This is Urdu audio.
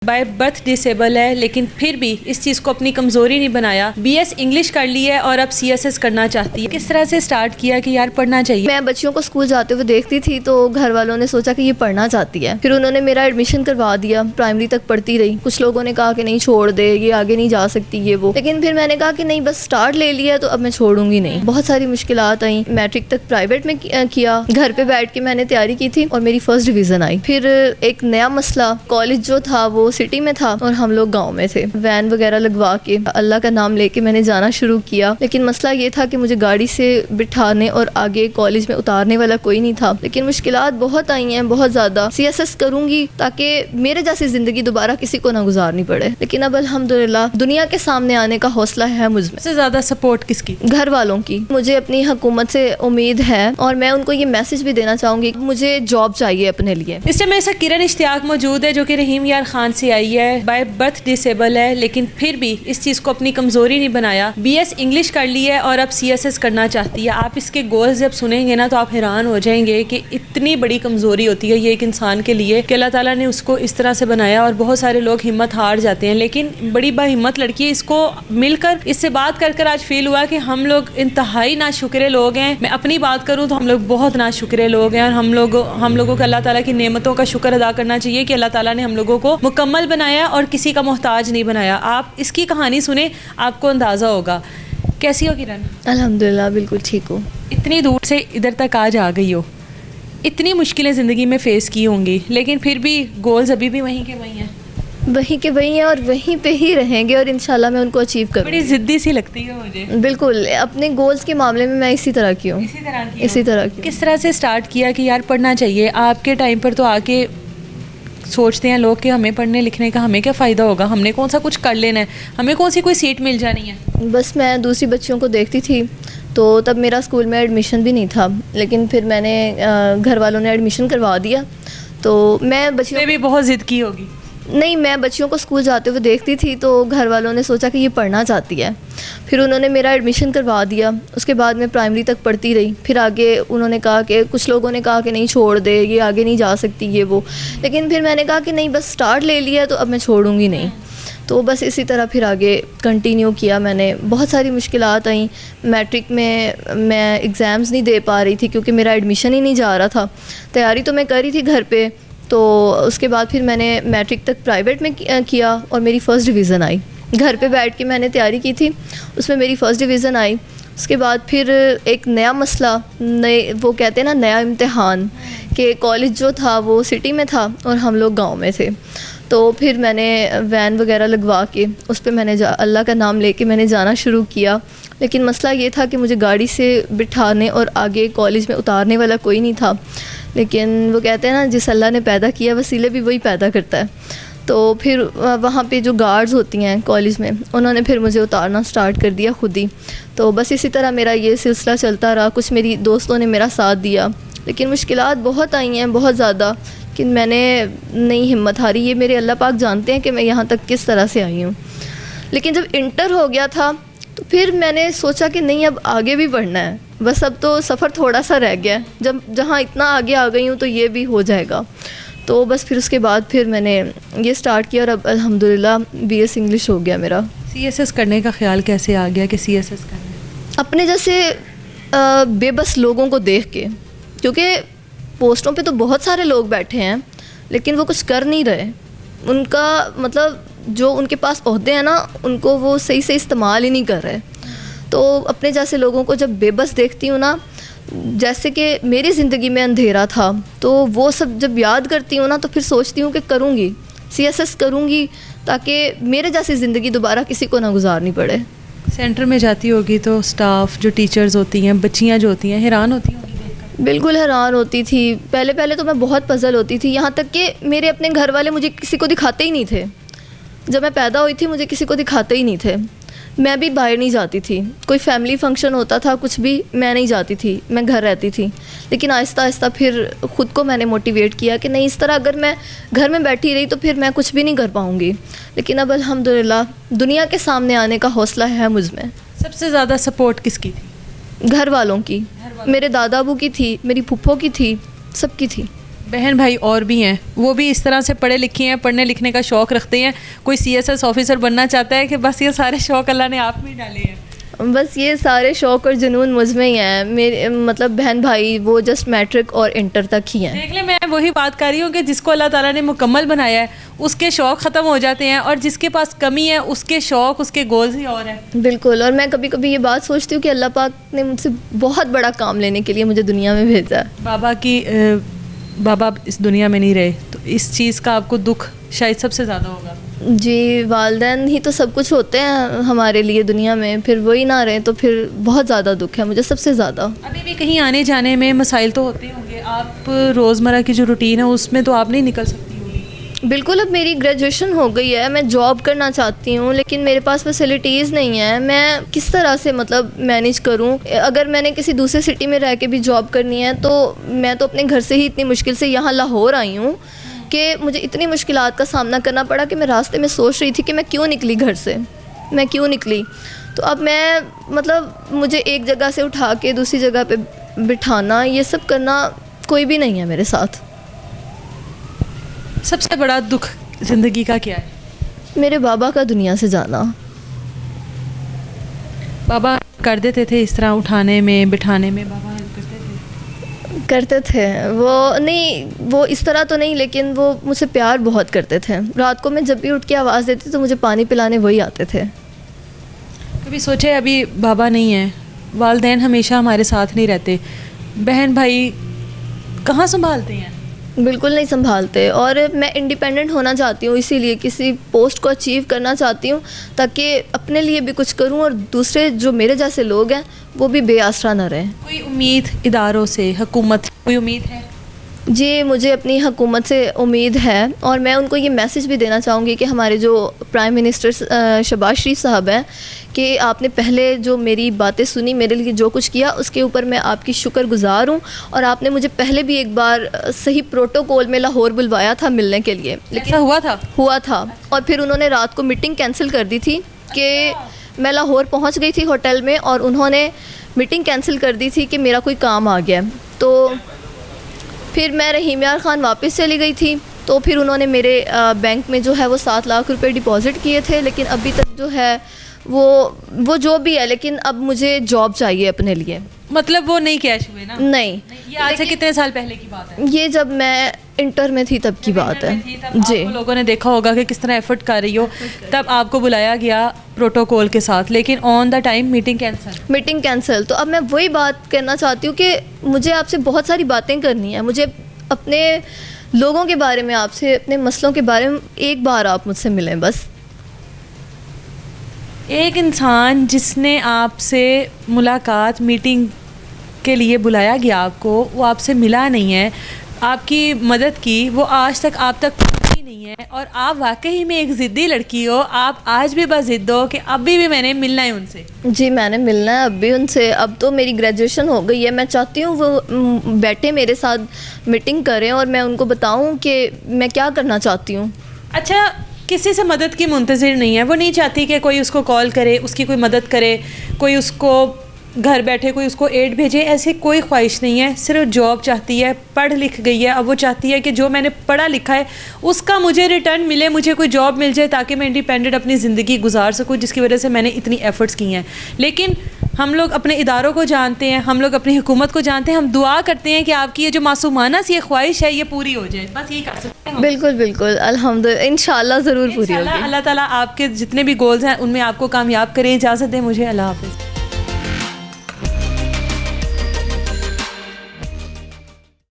بائی برتھ ڈسیبل ہے لیکن پھر بھی اس چیز کو اپنی کمزوری نہیں بنایا. بی ایس انگلش کر لی ہے اور اب سی ایس ایس کرنا چاہتی ہے. کس طرح سے سٹارٹ کیا کہ یار پڑھنا چاہیے؟ میں بچیوں کو اسکول جاتے ہوئے دیکھتی تھی تو گھر والوں نے سوچا کہ یہ پڑھنا چاہتی ہے. پھر انہوں نے میرا ایڈمیشن کروا دیا. پرائمری تک پڑھتی رہی. کچھ لوگوں نے کہا کہ نہیں چھوڑ دے, یہ آگے نہیں جا سکتی یہ وہ, لیکن پھر میں نے کہا کہ نہیں بس سٹارٹ لے لیا تو اب میں چھوڑوں گی نہیں. بہت ساری مشکلات آئیں. میٹرک تک پرائیویٹ میں کیا, گھر پہ بیٹھ کے میں نے تیاری کی تھی اور میری فرسٹ ڈویژن آئی. پھر ایک نیا مسئلہ, کالج جو تھا وہ سٹی میں تھا اور ہم لوگ گاؤں میں تھے. وین وغیرہ لگوا کے اللہ کا نام لے کے میں نے جانا شروع کیا, لیکن مسئلہ یہ تھا کہ مجھے گاڑی سے بٹھانے اور آگے کالج میں اتارنے والا کوئی نہیں تھا. لیکن مشکلات بہت آئی ہیں, بہت زیادہ. سی ایس ایس کروں گی تاکہ میرے جیسی زندگی دوبارہ کسی کو نہ گزارنی پڑے. لیکن اب الحمدللہ دنیا کے سامنے آنے کا حوصلہ ہے مجھ میں. سب سے زیادہ سپورٹ کس کی؟ گھر والوں کی. مجھے اپنی حکومت سے امید ہے اور میں ان کو یہ میسج بھی دینا چاہوں گی کہ مجھے جاب چاہیے اپنے لیے. اس ٹائم میرے ساتھ کرن اشتیاق موجود ہے جو کہ رحیم یار خان سے آئی ہے. بائی برتھ ڈسیبل ہے لیکن پھر بھی اس چیز کو اپنی کمزوری نہیں بنایا. بی ایس انگلش کر لی ہے اور اب سی ایس ایس کرنا چاہتی ہے. آپ اس کے گولز جب سنیں گے نا تو آپ حیران ہو جائیں گے کہ اتنی بڑی کمزوری ہوتی ہے یہ ایک انسان کے لیے کہ اللہ تعالیٰ نے اس کو اس طرح سے بنایا. اور بہت سارے لوگ ہمت ہار جاتے ہیں, لیکن بڑی با ہمت لڑکی ہے. اس کو مل کر اس سے بات کر آج فیل ہوا کہ ہم لوگ انتہائی ناشکرے لوگ ہیں. میں اپنی بات کروں تو ہم لوگ بہت ناشکرے لوگ ہیں, اور ہم لوگوں کو اللہ تعالیٰ کی نعمتوں کا شکر ادا کرنا چاہیے کہ اللہ تعالیٰ نے ہم لوگوں کو مکمل بنایا اور کسی کا محتاج نہیں بنایا. آپ اس کی کہانی سنیں آپ کو اندازہ ہوگا. کیسی ہو کرن؟ الحمدللہ بالکل ٹھیک ہوں. اتنی دور سے ادھر تک آج آ گئی ہو, اتنی مشکلیں زندگی میں فیس کی ہوں گی, لیکن پھر بھی گولز ابھی بھی وہیں کے وہیں ہیں. وہیں کے وہیں ہیں اور وہیں پہ ہی رہیں گے, اور انشاءاللہ میں ان کو اچیو کروں. بڑی ضدی سی لگتی ہے مجھے. بالکل, اپنے گولز کے معاملے میں میں اسی طرح کی ہوں. اسی طرح کی. کس طرح سے سٹارٹ کیا کہ یار پڑھنا چاہیے؟ آپ کے ٹائم پر تو آ کے سوچتے ہیں لوگ کہ ہمیں پڑھنے لکھنے کا ہمیں کیا فائدہ ہوگا, ہم نے کون سا کچھ کر لینا ہے, ہمیں کون سی کوئی سیٹ مل جانی ہے. بس میں دوسری بچیوں کو دیکھتی تھی تو تب میرا اسکول میں ایڈمیشن بھی نہیں تھا, لیکن پھر میں نے گھر والوں نے ایڈمیشن کروا دیا. تو میں بچیوں بھی بہت ضد کی ہوگی. نہیں, میں بچیوں کو اسکول جاتے ہوئے دیکھتی تھی تو گھر والوں نے سوچا کہ یہ پڑھنا چاہتی ہے. پھر انہوں نے میرا ایڈمیشن کروا دیا. اس کے بعد میں پرائمری تک پڑھتی رہی. پھر آگے انہوں نے کہا کہ کچھ لوگوں نے کہا کہ نہیں چھوڑ دے, یہ آگے نہیں جا سکتی یہ وہ, لیکن پھر میں نے کہا کہ نہیں بس سٹارٹ لے لیا تو اب میں چھوڑوں گی نہیں. تو بس اسی طرح پھر آگے کنٹینیو کیا میں نے. بہت ساری مشکلات آئیں. میٹرک میں ایگزامز نہیں دے پا رہی تھی کیونکہ میرا ایڈمیشن ہی نہیں جا رہا تھا. تیاری تو میں کر رہی تھی گھر پہ. تو اس کے بعد پھر میں نے میٹرک تک پرائیویٹ میں کیا اور میری فرسٹ ڈویژن آئی. گھر پہ بیٹھ کے میں نے تیاری کی تھی, اس میں میری فرسٹ ڈویژن آئی. اس کے بعد پھر ایک نیا مسئلہ, وہ کہتے ہیں نا نیا امتحان, کہ کالج جو تھا وہ سٹی میں تھا اور ہم لوگ گاؤں میں تھے. تو پھر میں نے وین وغیرہ لگوا کے اس پہ میں نے اللہ کا نام لے کے میں نے جانا شروع کیا. لیکن مسئلہ یہ تھا کہ مجھے گاڑی سے بٹھانے اور آگے کالج میں اتارنے والا کوئی نہیں تھا. لیکن وہ کہتے ہیں نا جس اللہ نے پیدا کیا وسیلے بھی وہی پیدا کرتا ہے. تو پھر وہاں پہ جو گارڈز ہوتی ہیں کالج میں, انہوں نے پھر مجھے اتارنا سٹارٹ کر دیا خود ہی. تو بس اسی طرح میرا یہ سلسلہ چلتا رہا. کچھ میری دوستوں نے میرا ساتھ دیا, لیکن مشکلات بہت آئی ہیں, بہت زیادہ. لیکن میں نے نہیں ہمت ہاری. یہ میرے اللہ پاک جانتے ہیں کہ میں یہاں تک کس طرح سے آئی ہوں. لیکن جب انٹر ہو گیا تھا تو پھر میں نے سوچا کہ نہیں اب آگے بھی بڑھنا ہے. بس اب تو سفر تھوڑا سا رہ گیا ہے. جہاں اتنا آگے آ گئی ہوں تو یہ بھی ہو جائے گا. تو بس پھر اس کے بعد پھر میں نے یہ سٹارٹ کیا اور اب الحمدللہ بی ایس انگلش ہو گیا میرا. سی ایس ایس کرنے کا خیال کیسے آ گیا کہ سی ایس ایس کرنا ہے؟ اپنے جیسے بے بس لوگوں کو دیکھ کے, کیونکہ پوسٹوں پہ تو بہت سارے لوگ بیٹھے ہیں لیکن وہ کچھ کر نہیں رہے. ان کا مطلب جو ان کے پاس عہدے ہیں نا ان کو وہ صحیح سے استعمال ہی نہیں کر رہے. تو اپنے جیسے لوگوں کو جب بے بس دیکھتی ہوں نا, جیسے کہ میری زندگی میں اندھیرا تھا, تو وہ سب جب یاد کرتی ہوں نا تو پھر سوچتی ہوں کہ کروں گی, سی ایس ایس کروں گی تاکہ میرے جیسی زندگی دوبارہ کسی کو نہ گزارنی پڑے. سینٹر میں جاتی ہوگی تو اسٹاف جو ٹیچرز ہوتی ہیں, بچیاں جو ہوتی ہیں, حیران ہوتی ہوں گی؟ بالکل حیران ہوتی تھی. پہلے تو میں بہت پزل ہوتی تھی, یہاں تک کہ میرے اپنے گھر والے مجھے کسی کو دکھاتے ہی نہیں تھے. جب میں پیدا ہوئی تھی مجھے کسی کو دکھاتے ہی نہیں تھے. میں بھی باہر نہیں جاتی تھی. کوئی فیملی فنکشن ہوتا تھا کچھ بھی, میں نہیں جاتی تھی, میں گھر رہتی تھی. لیکن آہستہ آہستہ پھر خود کو میں نے موٹیویٹ کیا کہ نہیں, اس طرح اگر میں گھر میں بیٹھی رہی تو پھر میں کچھ بھی نہیں کر پاؤں گی. لیکن اب الحمدللہ دنیا کے سامنے آنے کا حوصلہ ہے مجھ میں. سب سے زیادہ سپورٹ کس کی تھی؟ گھر والوں کی. میرے دادا ابو کی تھی, میری پھپھو کی تھی, سب کی تھی. بہن بھائی اور بھی ہیں, وہ بھی اس طرح سے پڑھے لکھے ہیں, پڑھنے لکھنے کا شوق رکھتے ہیں, کوئی CSS آفیسر بننا چاہتا ہے, کہ بس یہ سارے شوق اللہ نے آپ میں ڈالے ہیں؟ بس یہ سارے شوق اور جنون مجھ میں ہی ہیں. میرے مطلب بہن بھائی وہ جسٹ میٹرک اور انٹر تک ہی ہیں. دیکھ لیں, میں وہی بات کر رہی ہوں کہ جس کو اللہ تعالیٰ نے مکمل بنایا ہے اس کے شوق ختم ہو جاتے ہیں, اور جس کے پاس کمی ہے اس کے شوق, اس کے گولز ہی اور ہیں. بالکل. اور میں کبھی کبھی یہ بات سوچتی ہوں کہ اللہ پاک نے مجھ سے بہت بڑا کام لینے کے لیے مجھے دنیا میں بھیجا ہے. بابا اس دنیا میں نہیں رہے, تو اس چیز کا آپ کو دکھ شاید سب سے زیادہ ہوگا. جی, والدین ہی تو سب کچھ ہوتے ہیں ہمارے لیے دنیا میں, پھر وہی نہ رہے تو پھر بہت زیادہ دکھ ہے مجھے, سب سے زیادہ. ابھی بھی کہیں آنے جانے میں مسائل تو ہوتے ہوں گے, آپ روزمرہ کی جو روٹین ہے اس میں تو آپ نہیں نکل سکتی ہوگی. بالکل. اب میری گریجویشن ہو گئی ہے, میں جاب کرنا چاہتی ہوں, لیکن میرے پاس فیسلٹیز نہیں ہیں. میں کس طرح سے مطلب مینیج کروں؟ اگر میں نے کسی دوسرے سٹی میں رہ کے بھی جاب کرنی ہے تو میں تو اپنے گھر سے ہی اتنی مشکل سے یہاں لاہور آئی ہوں کہ مجھے اتنی مشکلات کا سامنا کرنا پڑا کہ میں راستے میں سوچ رہی تھی کہ میں کیوں نکلی گھر سے, میں کیوں نکلی. تو اب میں مطلب مجھے ایک جگہ سے اٹھا کے دوسری جگہ پہ بٹھانا, یہ سب کرنا کوئی بھی نہیں ہے میرے ساتھ. سب سے بڑا دکھ زندگی کا کیا ہے؟ میرے بابا کا دنیا سے جانا. بابا کر دیتے تھے اس طرح اٹھانے میں بٹھانے میں؟ بابا کرتے تھے. وہ نہیں, وہ اس طرح تو نہیں, لیکن وہ مجھ سے پیار بہت کرتے تھے. رات کو میں جب بھی اٹھ کے آواز دیتی تو مجھے پانی پلانے وہی آتے تھے. کبھی سوچے ابھی بابا نہیں ہیں, والدین ہمیشہ ہمارے ساتھ نہیں رہتے, بہن بھائی کہاں سنبھالتے ہیں؟ بالکل نہیں سنبھالتے. اور میں انڈیپینڈنٹ ہونا چاہتی ہوں, اسی لیے کسی پوسٹ کو اچیو کرنا چاہتی ہوں تاکہ اپنے لیے بھی کچھ کروں اور دوسرے جو میرے جیسے لوگ ہیں وہ بھی بے آسرا نہ رہیں. کوئی امید اداروں سے, حکومت کوئی امید ہے؟ جی, مجھے اپنی حکومت سے امید ہے, اور میں ان کو یہ میسج بھی دینا چاہوں گی کہ ہمارے جو پرائم منسٹر شہباز شریف صاحب ہیں, کہ آپ نے پہلے جو میری باتیں سنی, میرے لیے جو کچھ کیا, اس کے اوپر میں آپ کی شکر گزار ہوں. اور آپ نے مجھے پہلے بھی ایک بار صحیح پروٹوکول میں لاہور بلوایا تھا ملنے کے لیے, لیکن ہوا تھا اور پھر انہوں نے رات کو میٹنگ کینسل کر دی تھی کہ میں لاہور پہنچ گئی تھی ہوٹل میں, اور انہوں نے میٹنگ کینسل کر دی تھی کہ میرا کوئی کام آ گیا. تو پھر میں رحیم یار خان واپس چلی گئی تھی, تو پھر انہوں نے میرے بینک میں جو ہے وہ 7 لاکھ روپے ڈپازٹ کیے تھے, لیکن ابھی تک جو ہے وہ جو بھی ہے, لیکن اب مجھے جاب چاہیے اپنے لیے. مطلب وہ نہیں کیش ہوئے نا؟ نہیں. یہ آج سے کتنے سال پہلے کی بات ہے؟ یہ جب میں انٹر میں تھی تب کی بات ہے. جی, لوگوں نے دیکھا ہوگا کہ کس طرح ایفرٹ کر رہی ہو, تب آپ کو بلایا گیا پروٹوکول کے ساتھ, لیکن آن دا ٹائم میٹنگ کینسل. تو اب میں وہی بات کرنا چاہتی ہوں کہ مجھے آپ سے بہت ساری باتیں کرنی ہیں, مجھے اپنے لوگوں کے بارے میں, آپ سے اپنے مسئلوں کے بارے میں ایک بار آپ مجھ سے ملیں بس. ایک انسان جس نے آپ سے ملاقات میٹنگ کے لیے بلایا گیا آپ کو, وہ آپ سے ملا نہیں ہے, آپ کی مدد کی, وہ آج تک آپ تک پہنچی نہیں ہے, اور آپ واقعی میں ایک ضدی لڑکی ہو, آپ آج بھی بس ضد ہو کہ ابھی بھی میں نے ملنا ہے ان سے. جی, میں نے ملنا ہے اب بھی ان سے. اب تو میری گریجویشن ہو گئی ہے, میں چاہتی ہوں وہ بیٹھے میرے ساتھ میٹنگ کریں اور میں ان کو بتاؤں کہ میں کیا کرنا چاہتی ہوں. اچھا, کسی سے مدد کی منتظر نہیں ہے, وہ نہیں چاہتی کہ کوئی اس کو کال کرے, اس کی کوئی مدد کرے, کوئی اس کو گھر بیٹھے کوئی اس کو ایڈ بھیجے, ایسی کوئی خواہش نہیں ہے. صرف جاب چاہتی ہے, پڑھ لکھ گئی ہے, اب وہ چاہتی ہے کہ جو میں نے پڑھا لکھا ہے اس کا مجھے ریٹرن ملے, مجھے کوئی جاب مل جائے تاکہ میں انڈیپینڈنٹ اپنی زندگی گزار سکوں, جس کی وجہ سے میں نے اتنی ایفرٹس کی ہیں. لیکن ہم لوگ اپنے اداروں کو جانتے ہیں, ہم لوگ اپنی حکومت کو جانتے ہیں, ہم دعا کرتے ہیں کہ آپ کی یہ جو معصومانہ سی یہ خواہش ہے یہ پوری ہو جائے, بس یہی کر سکتے ہیں. بالکل بالکل, الحمدللہ, انشاءاللہ ضرور پوری ہوگی. اللہ تعالیٰ آپ کے جتنے بھی گولز ہیں ان میں آپ کو کامیاب کرے. اجازت دیں مجھے, اللہ حافظ.